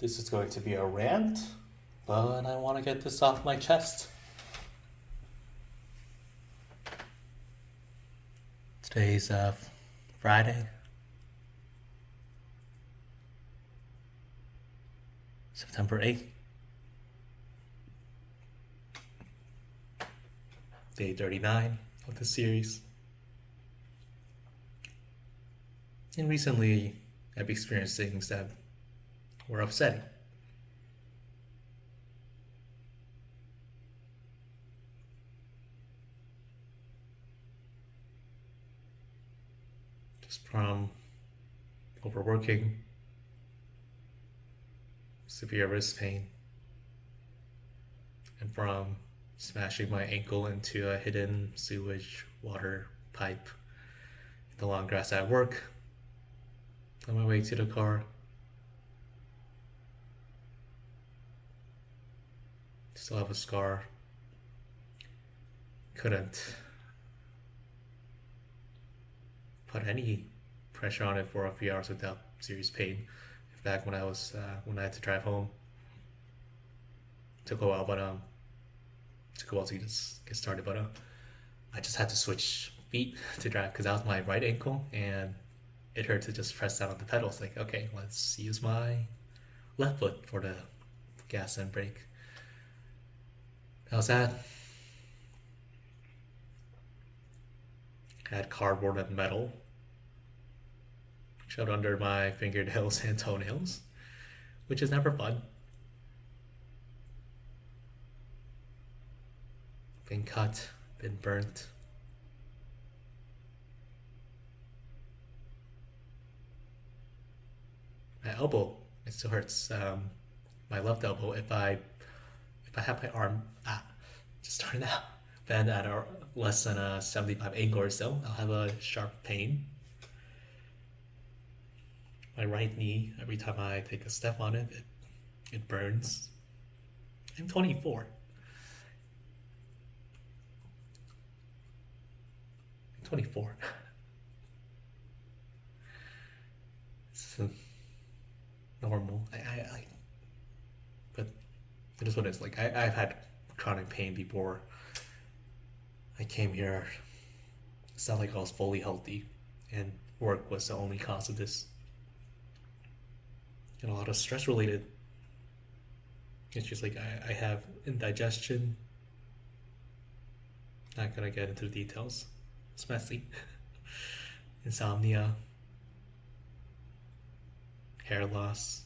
This is going to be a rant, but I want to get this off my chest. Today's Friday, September 8th, day 39 of the series. And recently, I've experienced things that were upsetting. Just from overworking, severe wrist pain, and from smashing my ankle into a hidden sewage water pipe in the long grass at work on my way to the car. Still have a scar. Couldn't put any pressure on it for a few hours without serious pain. In fact, when I had to drive home, it took a while, but took a while to just get started. But I just had to switch feet to drive because that was my right ankle, and it hurt to just press down on the pedals. Like, okay, let's use my left foot for the gas and brake. That was that. I had cardboard and metal shoved under my fingernails and toenails, which is never fun. Been cut, been burnt. My elbow, it still hurts. My left elbow. If I have my arm just starting out bend at a less than a 75 angle or so, I'll have a sharp pain. My right knee, every time I take a step on it, it burns. I'm 24. I'm 24. It's normal. But it is what it is. Like I've had chronic pain before I came here. It's not like I was fully healthy, and work was the only cause of this. And a lot of stress related issues. Like I have indigestion. Not gonna get into the details. It's messy. Insomnia, hair loss.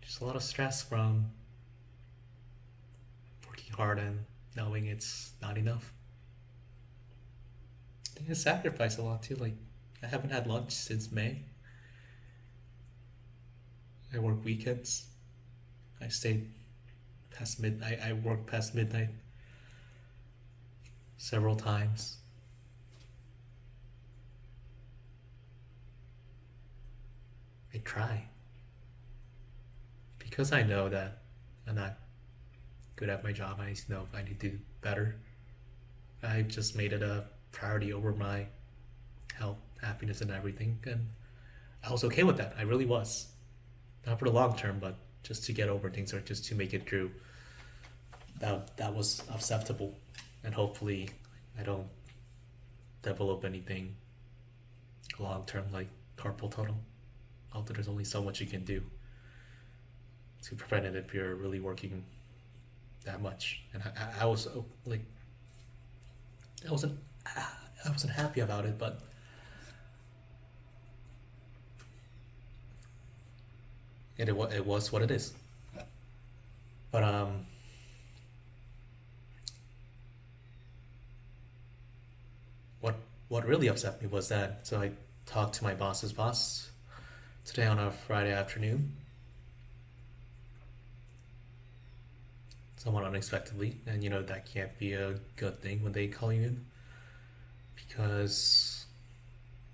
Just a lot of stress from working hard and knowing it's not enough. I think I sacrifice a lot too. Like I haven't had lunch since May. I work weekends. I stayed past midnight. I worked past midnight several times. I try. Because I know that I'm not good at my job, I know I need to do better. I've just made it a priority over my health, happiness, and everything. And I was okay with that. I really was. Not for the long term, but just to get over things or just to make it through. That was acceptable. And hopefully I don't develop anything long term like carpal tunnel. Although there's only so much you can do to prevent it if you're really working that much. And I was like, I wasn't happy about it, but it was what it is. But what really upset me was that, so I talked to my boss's boss today on a Friday afternoon, somewhat unexpectedly, and that can't be a good thing when they call you in, because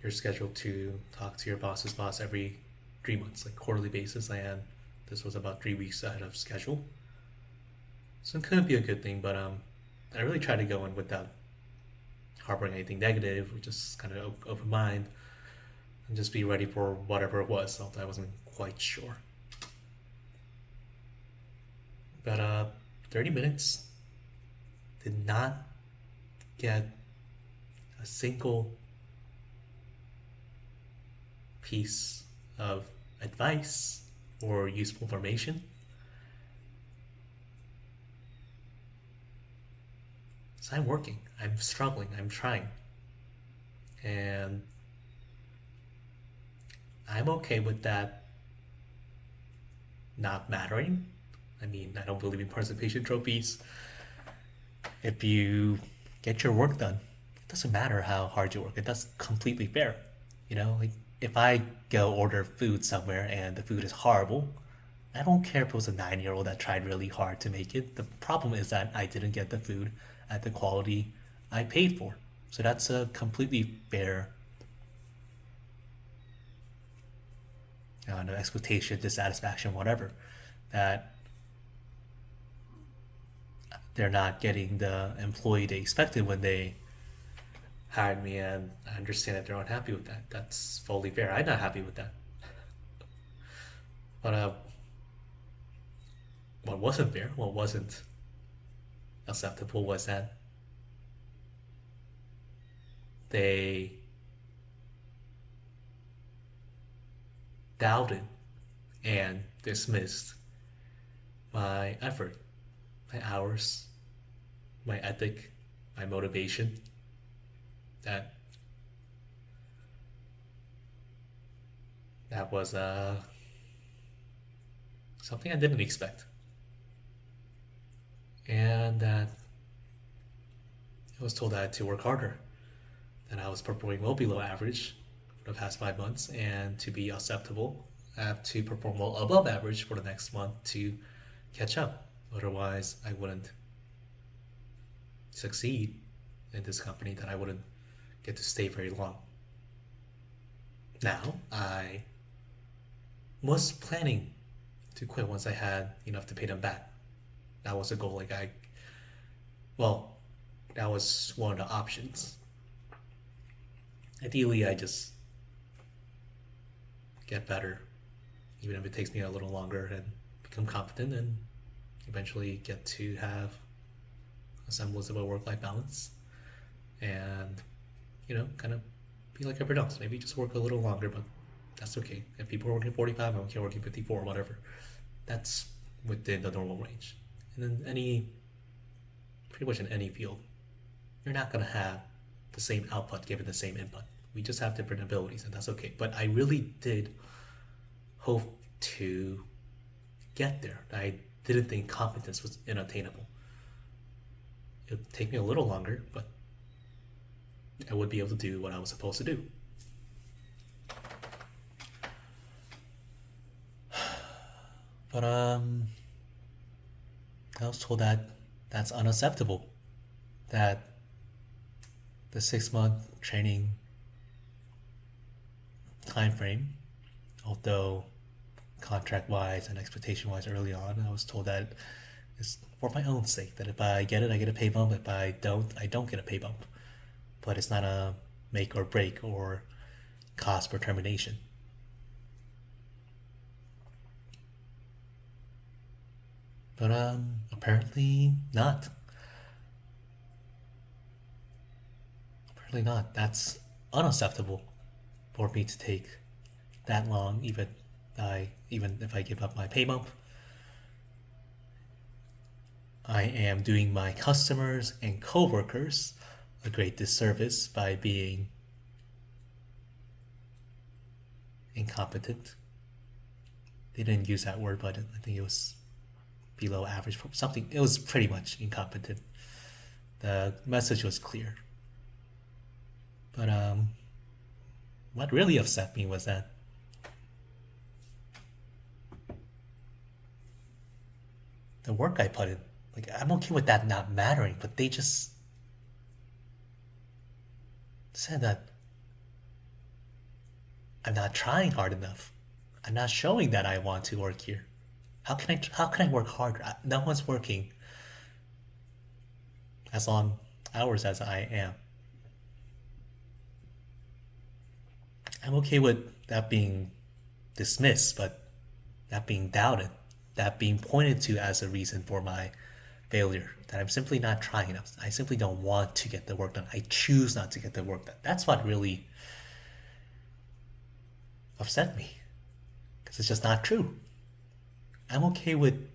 you're scheduled to talk to your boss's boss every 3 months, like quarterly basis, and this was about 3 weeks ahead of schedule. So it couldn't be a good thing, but I really tried to go in without harboring anything negative, just kind of open mind. and just be ready for whatever it was, although I wasn't quite sure. But 30 minutes, did not get a single piece of advice or useful information. So I'm working, I'm struggling, I'm trying. And I'm okay with that not mattering. I mean, I don't believe in participation trophies. If you get your work done, it doesn't matter how hard you work. That's completely fair. You know, like if I go order food somewhere and the food is horrible, I don't care if it was a 9-year-old that tried really hard to make it. The problem is that I didn't get the food at the quality I paid for. So that's a completely fair expectation, dissatisfaction, whatever, that they're not getting the employee they expected when they hired me, and I understand that they're unhappy with that. That's fully fair. I'm not happy with that. But what wasn't fair, what wasn't acceptable was that they doubted and dismissed my effort, my hours, my ethic, my motivation. That was something I didn't expect, and that I was told I had to work harder, that I was performing well below average for the past 5 months, and to be acceptable, I have to perform well above average for the next month to catch up. Otherwise, I wouldn't succeed in this company, that I wouldn't get to stay very long. Now, I was planning to quit once I had enough to pay them back. That was a goal. That was one of the options. Ideally, I just get better, even if it takes me a little longer, and become competent and eventually get to have a semblance of a work-life balance, and kind of be like everyone else. Maybe just work a little longer, but that's okay. If people are working 45, I'm okay working 54, whatever. That's within the normal range. And then pretty much in any field, you're not gonna have the same output given the same input. We just have different abilities, and that's okay. But I really did hope to get there. I didn't think competence was unattainable. It would take me a little longer, but I would be able to do what I was supposed to do. But I was told that that's unacceptable. That the 6-month training time frame, although contract-wise and expectation-wise early on, I was told that it's for my own sake, that if I get it, I get a pay bump. If I don't get a pay bump. But it's not a make or break or cause for termination. But apparently not. Apparently not. That's unacceptable for me to take that long, even if I give up my pay bump. I am doing my customers and coworkers a great disservice by being incompetent. They didn't use that word, but I think it was below average, something. It was pretty much incompetent. The message was clear. But what really upset me was that the work I put in, I'm okay with that not mattering, but they just said that I'm not trying hard enough. I'm not showing that I want to work here. How can I work harder? No one's working as long hours as I am. I'm okay with that being dismissed, but that being doubted, that being pointed to as a reason for my failure, that I'm simply not trying enough. I simply don't want to get the work done. I choose not to get the work done. That's what really upset me because it's just not true. I'm okay with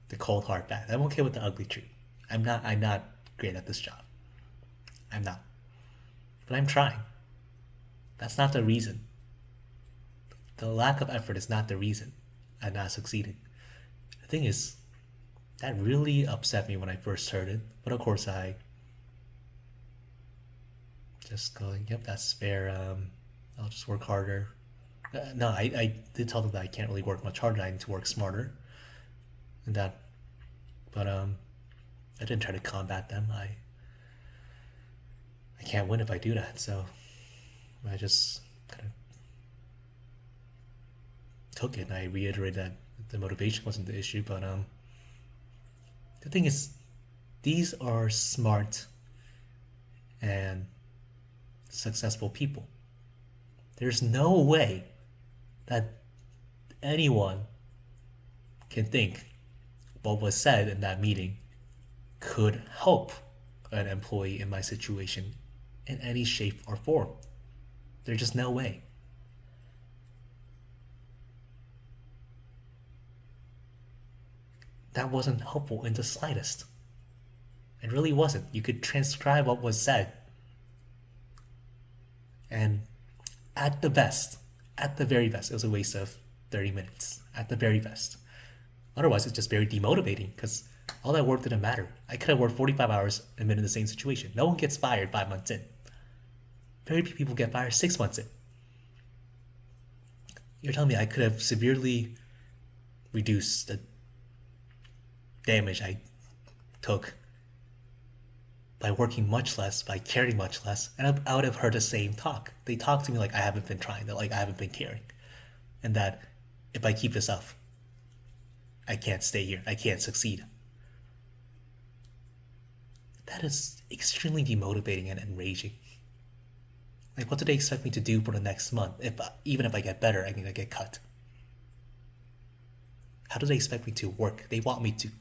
the cold hard fact. I'm okay with the ugly truth. I'm not great at this job. I'm not. But I'm trying. That's not the reason. The lack of effort is not the reason I'm not succeeding. The thing is, that really upset me when I first heard it. But of course, I just going, yep, that's fair. I'll just work harder. No, I did tell them that I can't really work much harder. I need to work smarter, and that. But I didn't try to combat them. I can't win if I do that. So I just kind of took it, and I reiterated that the motivation wasn't the issue. But the thing is, these are smart and successful people. There's no way that anyone can think what was said in that meeting could help an employee in my situation in any shape or form. There's just no way. That wasn't helpful in the slightest. It really wasn't. You could transcribe what was said, and at the best, at the very best, it was a waste of 30 minutes. At the very best. Otherwise, it's just very demotivating because all that work didn't matter. I could have worked 45 hours and been in the same situation. No one gets fired 5 months in. Very few people get fired 6 months in. You're telling me I could have severely reduced the damage I took by working much less, by caring much less, and I would have heard the same talk. They talk to me like I haven't been trying, that like I haven't been caring, and that if I keep this up, I can't stay here, I can't succeed. That is extremely demotivating and enraging. Like, what do they expect me to do for the next month? Even if I get better, I get cut. How do they expect me to work? They want me to